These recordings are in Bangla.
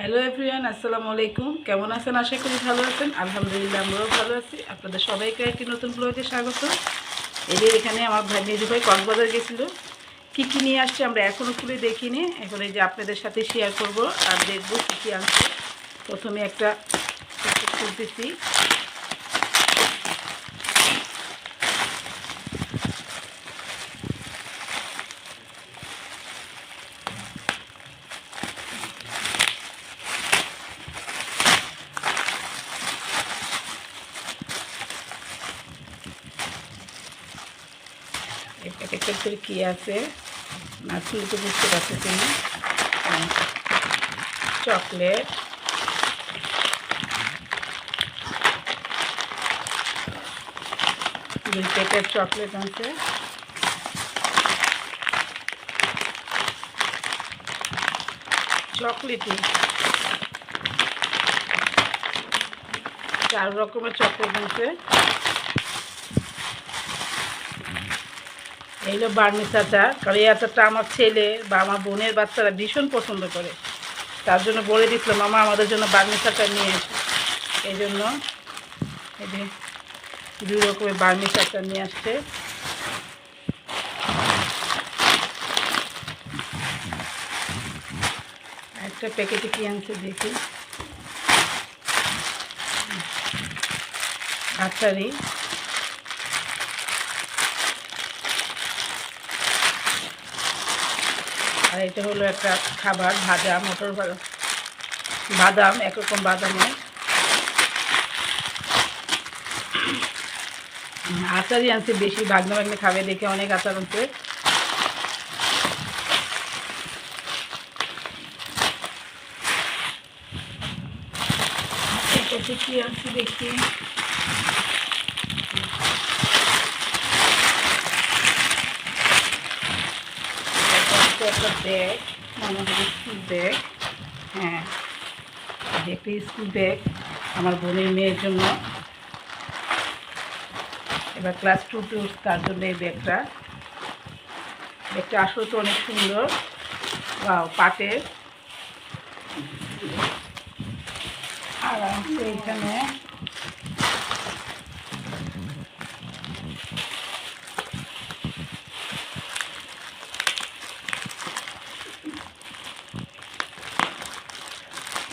হ্যালো এভরিওয়ান, আসসালামু আলাইকুম। কেমন আছেন? আশা করি ভালো আছেন। আলহামদুলিল্লাহ, আমরাও ভালো আছি। আপনাদের সবাইকে একটি নতুন ব্লগে স্বাগত। এদের এখানে আমার মেজু ভাই কক্সবাজার গেছিলো। কী কী নিয়ে আসছে আমরা এখনও খুলে দেখিনি। এখন এই যে আপনাদের সাথে শেয়ার করব আর দেখবো কী কী আনছে। প্রথমে একটা খুলতেছি। এই প্যাকেটের ভিতরে কী আছে না খুলতে বুঝতে পারতেছি না। চকলেট, দুই প্যাকেট চকলেট আছে। চকলেটই 4 রকমের চকলেট আছে। এইগুলো বার্মিস আচার, কারণ এই আচারটা আমার ছেলে বা আমার বোনের বাচ্চারা ভীষণ পছন্দ করে। তার জন্য বলে দিচ্ছিলাম মামা আমাদের জন্য বার্মিস আচার নিয়ে এসে, এই জন্য এই যে 2 রকমের বার্মিস আচার নিয়ে আসছে। একটা প্যাকেটে কি আনছে দেখি, আচারই। আর এটা হলো একটা খাবার, ভাজা মটর বাদাম, একরকম বাদামের আচারই আনছে বেশি। ভাগ্নে ভাগ্নে খাবে দেখে অনেক আচার আনছে। এটাতে কি আছে দেখি, একটা ব্যাগ, মনে হয় স্কুল ব্যাগ। হ্যাঁ, একটা স্কুল ব্যাগ আমার বোনের মেয়ের জন্য। এবার ক্লাস 2-তে উঠছে, তার জন্য এই ব্যাগটা আসলে তো অনেক সুন্দর, পাটের। আর আছে এখানে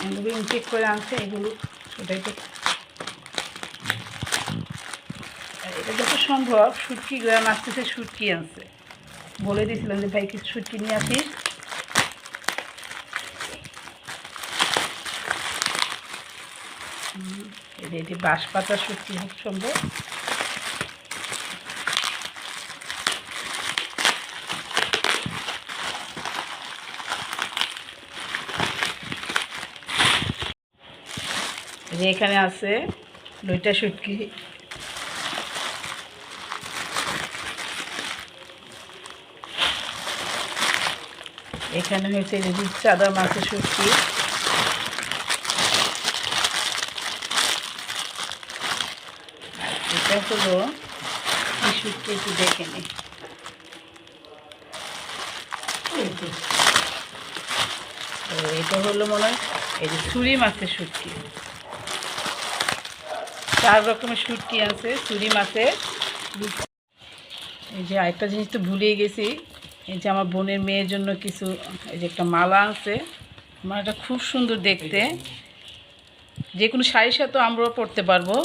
এগুলো ইনটেক করে আনছে। এগুলো সেটাই তো, এটা যত সম্ভব শুটকি গ্রাম আসতেছে, শুটকি আনছে। বলে দিয়েছিলাম যে ভাই কিছু শুটকি নিয়ে আসিস। এটি বাঁশ পাতা শুটকি খুব সম্ভব। এখানে আছে 2টা শুটকি। এখানে হয়েছে রূপচাঁদা মাছের শুটকি। এটা হলো কি শুটকি একটু দেখে নি। এটা হলো মনে হয় এই যে ছুরি মাছের শুটকি। 4 রকমের শুটকি আছে ছুরি মাছের। এই যে আরেকটা জিনিস তো ভুলেই গেছি, এই যে আমার বোনের মেয়ের জন্য কিছু, এই যে একটা মালা আছে। মালাটা খুব সুন্দর দেখতে, যে কোনো শাড়ির সাথে আমরাও পরতে পারবো।